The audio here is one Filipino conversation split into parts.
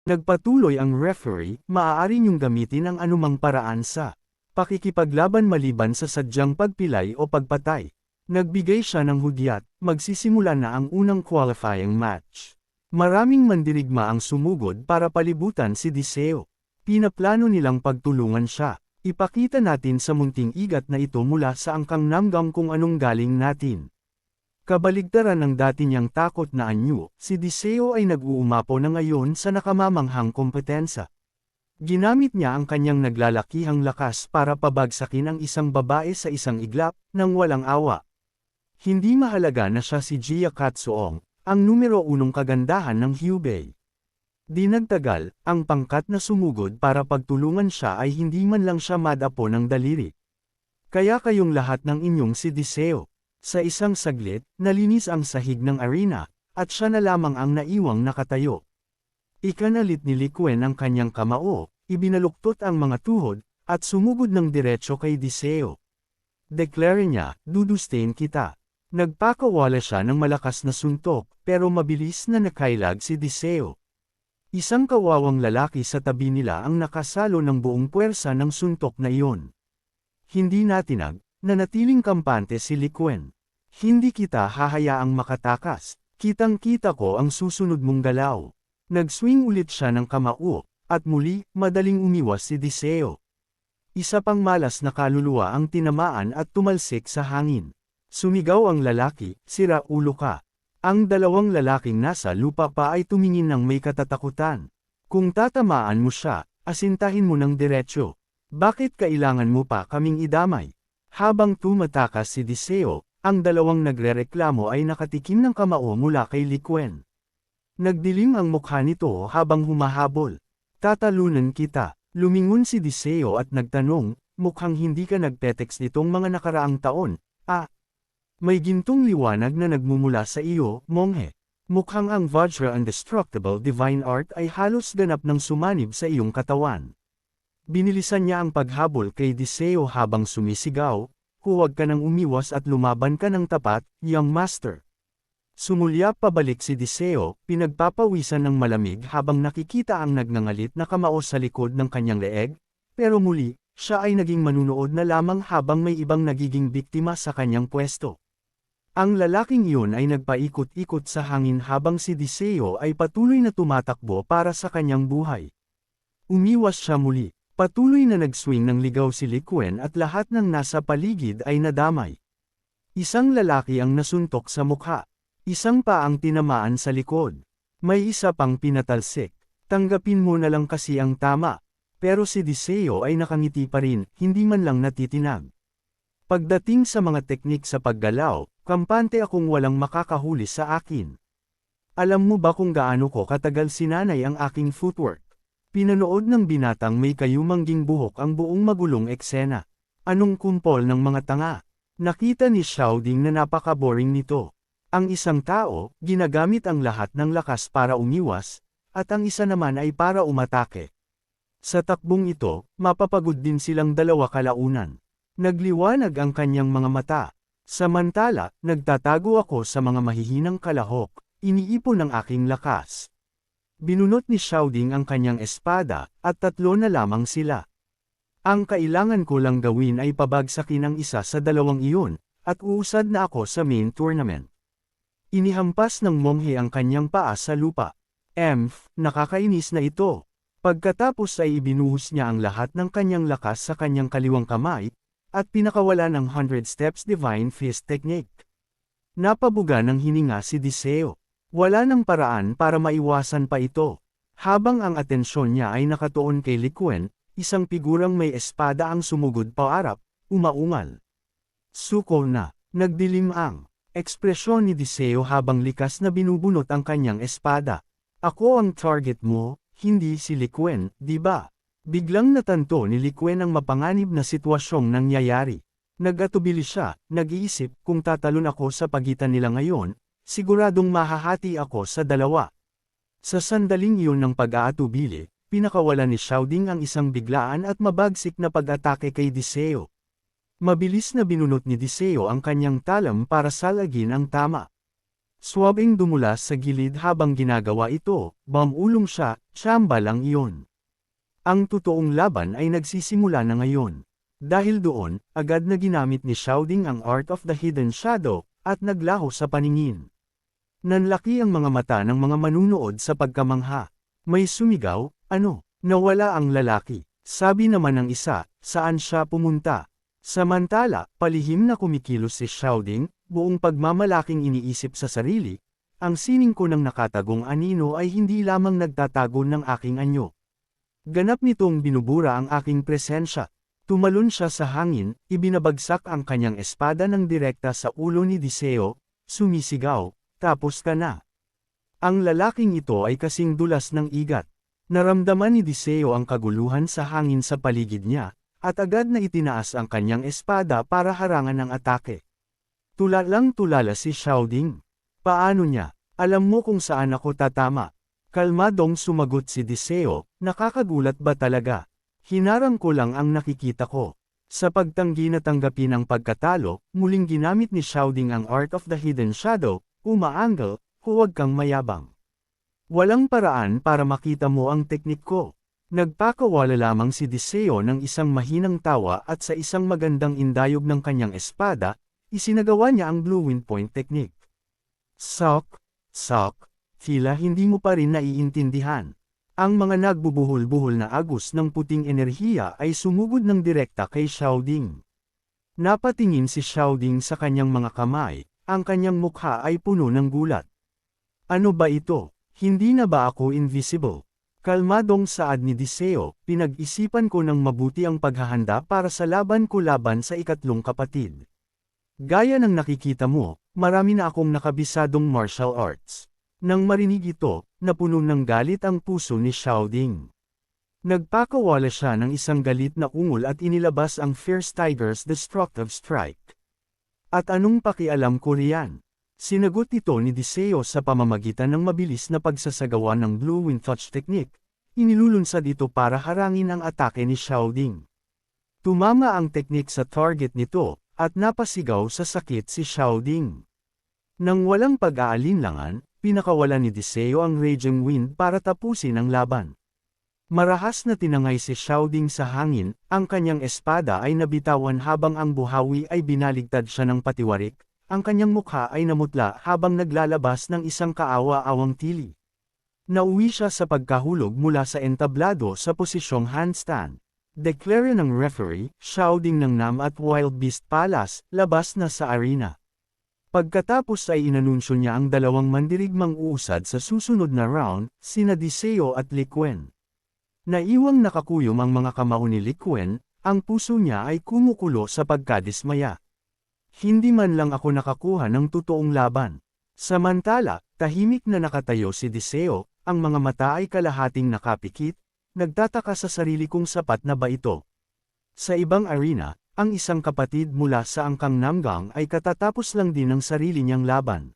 Nagpatuloy ang referee, maaari niyong gamitin ang anumang paraan sa pakikipaglaban maliban sa sadyang pagpilay o pagpatay. Nagbigay siya ng hudyat, magsisimula na ang unang qualifying match. Maraming mandirigma ang sumugod para palibutan si Deseo. Pinaplano nilang pagtulungan siya. Ipakita natin sa munting igat na ito mula sa angkang Namgang kung anong galing natin. Kabaligtaran ng dati niyang takot na anyo, si Deseo ay nag-uumapaw na ngayon sa nakamamanghang kompetensya. Ginamit niya ang kanyang naglalakihang lakas para pabagsakin ang isang babae sa isang iglap, nang walang awa. Hindi mahalaga na siya si Gia Katsuong, ang numero 1 kagandahan ng Hyubei. Di nagtagal, ang pangkat na sumugod para pagtulungan siya ay hindi man lang siya madapo ng daliri. Kaya kayong lahat ng inyong si Deseo. Sa isang saglit, nalinis ang sahig ng arena, at siya na lamang ang naiwang nakatayo. Ikanalit ni Li Quen ang kanyang kamao, ibinaluktot ang mga tuhod, at sumugod ng diretso kay Deseo. Deklare niya, dudustain kita. Nagpakawala siya ng malakas na suntok, pero mabilis na nakailag si Deseo. Isang kawawang lalaki sa tabi nila ang nakasalo ng buong puwersa ng suntok na iyon. Hindi natinag, nanatiling kampante si Li Quen. Hindi kita hahayaang makatakas, kitang-kita ko ang susunod mong galaw. Nag-swing ulit siya ng kamao, at muli, madaling umiwas si Deseo. Isa pang malas na kaluluwa ang tinamaan at tumalsik sa hangin. Sumigaw ang lalaki, sira ulo ka. Ang dalawang lalaking nasa lupa pa ay tumingin ng may katatakutan. Kung tatamaan mo siya, asintahin mo ng diretsyo. Bakit kailangan mo pa kaming idamay? Habang tumatakas si Deseo, ang dalawang nagrereklamo ay nakatikim ng kamao mula kay Li Quen. Nagdilim ang mukha nito habang humahabol. Tatalunan kita. Lumingon si Deseo at nagtanong, mukhang hindi ka nagte-text nitong mga nakaraang taon. May gintong liwanag na nagmumula sa iyo, monghe. Mukhang ang Vajra Indestructible Divine Art ay halos ganap ng sumanib sa iyong katawan. Binilisan niya ang paghabol kay Deseo habang sumisigaw, huwag ka nang umiwas at lumaban ka ng tapat, young master. Sumulyap pabalik si Deseo, pinagpapawisan ng malamig habang nakikita ang nagngangalit na kamao sa likod ng kanyang leeg, pero muli, siya ay naging manunood na lamang habang may ibang nagiging biktima sa kanyang pwesto. Ang lalaking iyon ay nagpaikot-ikot sa hangin habang si Deseo ay patuloy na tumatakbo para sa kanyang buhay. Umiwas siya muli. Patuloy na nag-swing ng ligaw si Li Quen at lahat ng nasa paligid ay nadamay. Isang lalaki ang nasuntok sa mukha. Isang pa ang tinamaan sa likod. May isa pang pinatalsik. Tanggapin mo na lang kasi ang tama. Pero si Deseo ay nakangiti pa rin, hindi man lang natitinag. Pagdating sa mga teknik sa paggalaw, kampante akong walang makakahuli sa akin. Alam mo ba kung gaano ko katagal sinanay ang aking footwork? Pinanood ng binatang may kayumangging buhok ang buong magulong eksena. Anong kumpol ng mga tanga? Nakita ni Xiaoding na napaka-boring nito. Ang isang tao, ginagamit ang lahat ng lakas para umiwas, at ang isa naman ay para umatake. Sa takbong ito, mapapagod din silang dalawa kalaunan. Nagliwanag ang kanyang mga mata. Samantala, nagtatago ako sa mga mahihinang kalahok, iniipon ang aking lakas. Binunot ni Xiaoding ang kanyang espada, at 3 na lamang sila. Ang kailangan ko lang gawin ay pabagsakin ang isa sa dalawang iyon, at uusad na ako sa main tournament. Inihampas ng monghe ang kanyang paa sa lupa. Nakakainis na ito. Pagkatapos ay ibinuhos niya ang lahat ng kanyang lakas sa kanyang kaliwang kamay, at pinakawala ng 100 Steps Divine Fist Technique. Napabuga ng hininga si Deseo. Wala nang paraan para maiwasan pa ito. Habang ang atensyon niya ay nakatuon kay Li Quen, isang figurang may espada ang sumugod paarap, umaungal. Suko na, nagdilim ang ekspresyon ni Deseo habang likas na binubunot ang kanyang espada. Ako ang target mo, hindi si Li Quen, di ba? Biglang natanto ni Li Quen ang mapanganib na sitwasyong nangyayari. Nag-atubili siya, nag-iisip kung tatalon ako sa pagitan nila ngayon, siguradong mahahati ako sa dalawa. Sa sandaling iyon ng pag-aatubili, pinakawala ni Xiaoding ang isang biglaan at mabagsik na pag-atake kay Deseo. Mabilis na binunot ni Deseo ang kanyang talam para salagin ang tama. Swabing dumulas sa gilid habang ginagawa ito, bamulong siya, tsamba lang iyon. Ang totoong laban ay nagsisimula na ngayon. Dahil doon, agad na ginamit ni Xiaoding ang Art of the Hidden Shadow, at naglaho sa paningin. Nanlaki ang mga mata ng mga manunood sa pagkamangha. May sumigaw, ano? Nawala ang lalaki. Sabi naman ng isa, saan siya pumunta? Samantala, palihim na kumikilos si Xiaoding, buong pagmamalaking iniisip sa sarili, ang sining ko ng nakatagong anino ay hindi lamang nagtatago ng aking anyo. Ganap nitong binubura ang aking presensya. Tumalon siya sa hangin, ibinabagsak ang kanyang espada ng direkta sa ulo ni Diseo, sumisigaw, tapos ka na. Ang lalaking ito ay kasing dulas ng igat. Naramdaman ni Diseo ang kaguluhan sa hangin sa paligid niya, at agad na itinaas ang kanyang espada para harangan ang atake. Tulalang-tulala si Xiaoding. Paano niya? Alam mo kung saan ako tatama. Kalmadong sumagot si Diseo, nakakagulat ba talaga? Hinarang ko lang ang nakikita ko. Sa pagtanggi na tanggapin ang pagkatalo, muling ginamit ni Xiaoding ang Art of the Hidden Shadow, umaangal, huwag kang mayabang. Walang paraan para makita mo ang teknik ko. Nagpakawala lamang si Diseo ng isang mahinang tawa at sa isang magandang indayog ng kanyang espada, isinagawa niya ang Blue Wind Point technique. Sok, tila hindi mo pa rin naiintindihan. Ang mga nagbubuhol-buhol na agos ng puting enerhiya ay sumugod ng direkta kay Xiaoding. Napatingin si Xiaoding sa kanyang mga kamay, ang kanyang mukha ay puno ng gulat. Ano ba ito? Hindi na ba ako invisible? Kalmadong saad ni Diseo, pinag-isipan ko ng mabuti ang paghahanda para sa laban ko laban sa ikatlong kapatid. Gaya ng nakikita mo, marami na akong nakabisadong martial arts. Nang marinig ito, napuno ng galit ang puso ni Xiaoding. Nagpakawala siya ng isang galit na ungol at inilabas ang Fierce Tiger's Destructive Strike. At anong pakialam ko riyan? Sinagot ito ni Diseo sa pamamagitan ng mabilis na pagsasagawa ng Blue Wind Touch Technique. Inilulunsad ito para harangin ang atake ni Xiaoding. Tumama ang teknik sa target nito, at napasigaw sa sakit si Xiaoding. Nang walang pag-aalinlangan, pinakawalan ni Diseo ang Raging Wind para tapusin ang laban. Marahas na tinangay si Xiaoding sa hangin, ang kanyang espada ay nabitawan habang ang buhawi ay binaligtad siya ng patiwarik, ang kanyang mukha ay namutla habang naglalabas ng isang kaawa-awang tili. Nauwi siya sa pagkahulog mula sa entablado sa posisyong handstand. Deklara ng referee, Xiaoding ng Nam at Wild Beast Palace, labas na sa arena. Pagkatapos ay inanunsyo niya ang dalawang mandirigmang uusad sa susunod na round, sina Diseo at Li Quen. Naiwang nakakuyom ang mga kamao ni Li Quen, ang puso niya ay kumukulo sa pagkadismaya. Hindi man lang ako nakakuha ng totoong laban. Samantala, tahimik na nakatayo si Diseo, ang mga mata ay kalahating nakapikit, nagtataka sa sarili kung sapat na ba ito. Sa ibang arena, ang isang kapatid mula sa angkang Namgang ay katatapos lang din ng sarili niyang laban.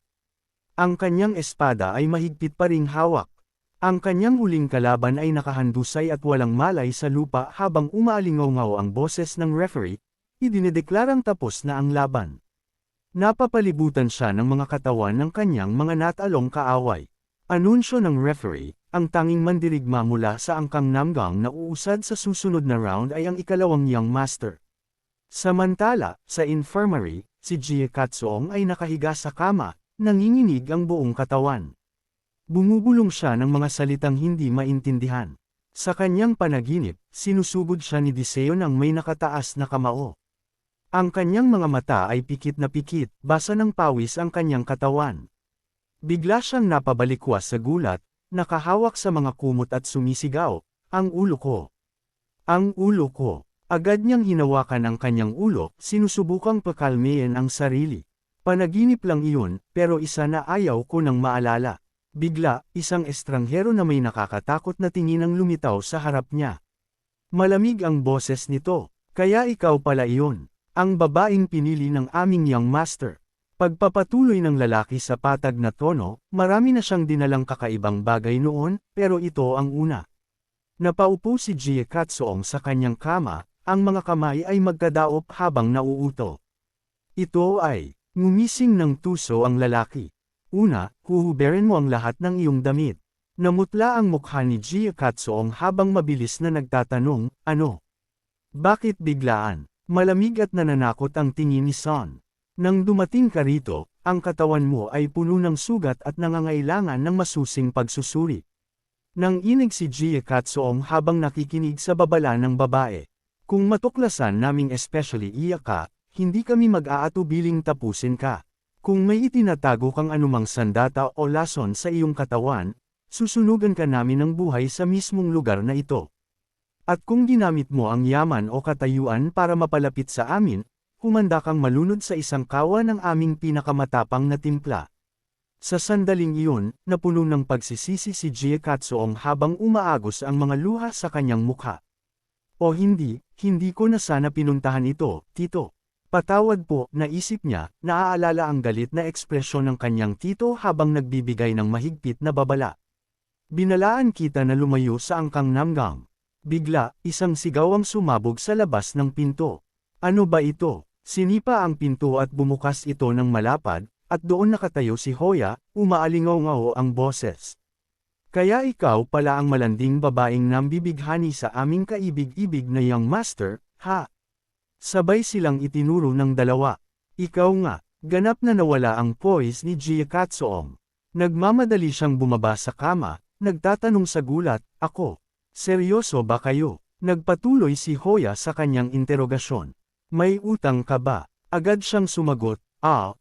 Ang kanyang espada ay mahigpit pa ring hawak. Ang kanyang huling kalaban ay nakahandusay at walang malay sa lupa habang umaalingaw-ngaw ang boses ng referee, idinedeklarang tapos na ang laban. Napapalibutan siya ng mga katawan ng kanyang mga natalong kaaway. Anunsyo ng referee, ang tanging mandirigma mula sa angkang Namgang na uusad sa susunod na round ay ang ikalawang Young Master. Samantala, sa infirmary, si Jie Katsuong ay nakahiga sa kama, nanginginig ang buong katawan. Bumubulong siya ng mga salitang hindi maintindihan. Sa kanyang panaginip, sinusugod siya ni Diseo ng may nakataas na kamao. Ang kanyang mga mata ay pikit na pikit, basa ng pawis ang kanyang katawan. Bigla siyang napabalikwas sa gulat, nakahawak sa mga kumot at sumisigaw, ang ulo ko. Ang ulo ko. Agad niyang hinawakan ang kanyang ulo, sinusubukang pakalmeyin ang sarili. Panaginip lang iyon, pero isa na ayaw ko nang maalala. Bigla, isang estranghero na may nakakatakot na tingin ang lumitaw sa harap niya. Malamig ang boses nito, kaya ikaw pala iyon. Ang babaeng pinili ng aming Young Master. Pagpapatuloy ng lalaki sa patag na tono, marami na siyang dinalang kakaibang bagay noon, pero ito ang una. Napaupo si Jie Katsuong sa kanyang kama, ang mga kamay ay magkadaop habang nauuto. Ito ay, ngumising ng tuso ang lalaki. Una, huhuberin mo ang lahat ng iyong damit. Namutla ang mukha ni Gia Katsuong habang mabilis na nagtatanong, ano? Bakit biglaan? Malamig at nananakot ang tingin ni Son. Nang dumating ka rito, ang katawan mo ay puno ng sugat at nangangailangan ng masusing pagsusuri. Nang inig si Gia Katsuong habang nakikinig sa babala ng babae. Kung matuklasan naming especially iyak ka, hindi kami mag-aatubiling tapusin ka. Kung may itinatago kang anumang sandata o lason sa iyong katawan, susunugan ka namin ng buhay sa mismong lugar na ito. At kung ginamit mo ang yaman o katayuan para mapalapit sa amin, humanda kang malunod sa isang kawa ng aming pinakamatapang na timpla. Sa sandaling iyon, napuno ng pagsisisi si Gia Katsuong habang umaagos ang mga luha sa kanyang mukha. O hindi ko na sana pinuntahan ito, tito. Patawad po, naisip niya, naaalala ang galit na ekspresyon ng kanyang tito habang nagbibigay ng mahigpit na babala. Binalaan kita na lumayo sa angkang Namgang. Bigla, isang sigaw ang sumabog sa labas ng pinto. Ano ba ito? Sinipa ang pinto at bumukas ito ng malapad, at doon nakatayo si Hoya, umaalingaw-ngaw ang boses. Kaya ikaw pala ang malanding babaeng nambibighani sa aming kaibig-ibig na young master, ha? Sabay silang itinuro ng dalawa. Ikaw nga, ganap na nawala ang poise ni Gia Katsuong. Nagmamadali siyang bumaba sa kama, nagtatanong sa gulat, ako. Seryoso ba kayo? Nagpatuloy si Hoya sa kanyang interogasyon. May utang ka ba? Agad siyang sumagot,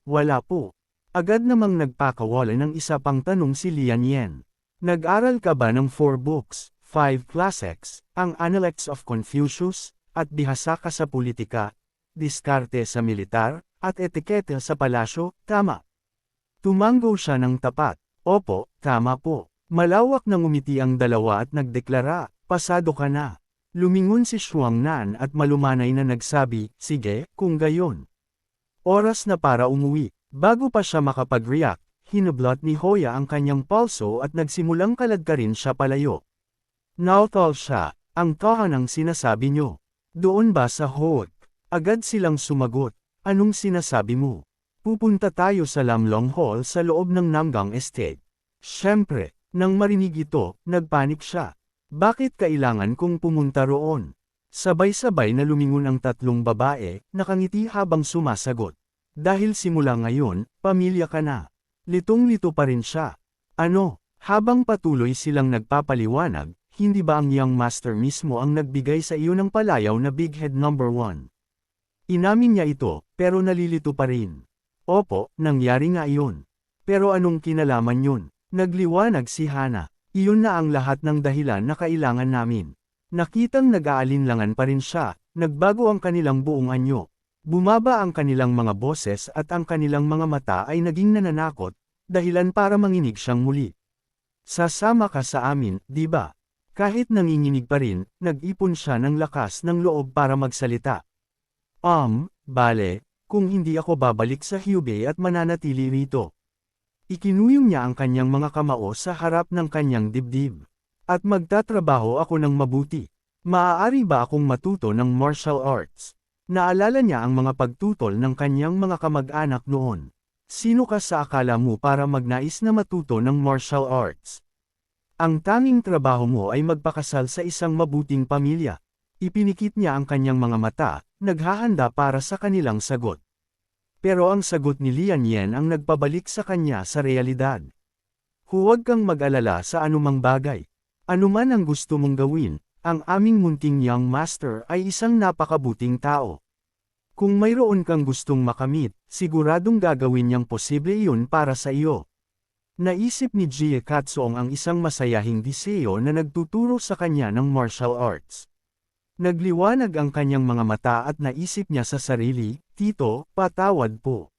wala po. Agad namang nagpakawala ng isa pang tanong si Lian Yen. Nag-aral ka ba ng 4 books, 5 classics, ang Analects of Confucius, at bihasa ka sa politika, diskarte sa militar, at etikete sa palasyo, tama? Tumango siya ng tapat. Opo, tama po. Malawak na ngumiti ang dalawa at nagdeklara, pasado ka na. Lumingon si Shuang Nan at malumanay na nagsabi, sige, kung gayon. Oras na para umuwi. Bago pa siya makapag-react, hinablot ni Hoya ang kanyang pulso at nagsimulang kaladkarin siya palayo. Nautol siya, ang tahanang sinasabi nyo. Doon ba sa Hoot? Agad silang sumagot, anong sinasabi mo? Pupunta tayo sa Lamlong Hall sa loob ng Namgang Estate. Siyempre. Nang marinig ito, nagpanik siya. Bakit kailangan kong pumunta roon? Sabay-sabay na lumingon ang tatlong babae, nakangiti habang sumasagot. Dahil simula ngayon, pamilya ka na. Litong-lito pa rin siya. Ano? Habang patuloy silang nagpapaliwanag, hindi ba ang young master mismo ang nagbigay sa iyo ng palayaw na Big Head number 1? Inamin niya ito, pero nalilito pa rin. Opo, nangyari nga iyon. Pero anong kinalaman yun? Nagliwanag si Hana. Iyon na ang lahat ng dahilan na kailangan namin. Nakitang nag-aalinlangan pa rin siya, nagbago ang kanilang buong anyo. Bumaba ang kanilang mga boses at ang kanilang mga mata ay naging nananakot, dahilan para manginig siyang muli. Sasama ka sa amin, di ba? Kahit nanginginig pa rin, nag-ipon siya ng lakas ng loob para magsalita. Bale, kung hindi ako babalik sa Hubei at mananatili rito. Ikinuyong niya ang kanyang mga kamao sa harap ng kanyang dibdib. At magtatrabaho ako ng mabuti. Maaari ba akong matuto ng martial arts? Naalala niya ang mga pagtutol ng kanyang mga kamag-anak noon. Sino ka sa akala mo para magnais na matuto ng martial arts? Ang tanging trabaho mo ay magpakasal sa isang mabuting pamilya. Ipinikit niya ang kanyang mga mata, naghahanda para sa kanilang sagot. Pero ang sagot ni Lian Yen ang nagpabalik sa kanya sa realidad. Huwag kang mag-alala sa anumang bagay. Anuman ang gusto mong gawin, ang aming munting young master ay isang napakabuting tao. Kung mayroon kang gustong makamit, siguradong gagawin niyang posible iyon para sa iyo. Naisip ni Gia Katsuong ang isang masayahing diseyo na nagtuturo sa kanya ng martial arts. Nagliwanag ang kanyang mga mata at naisip niya sa sarili, Tito, patawad po.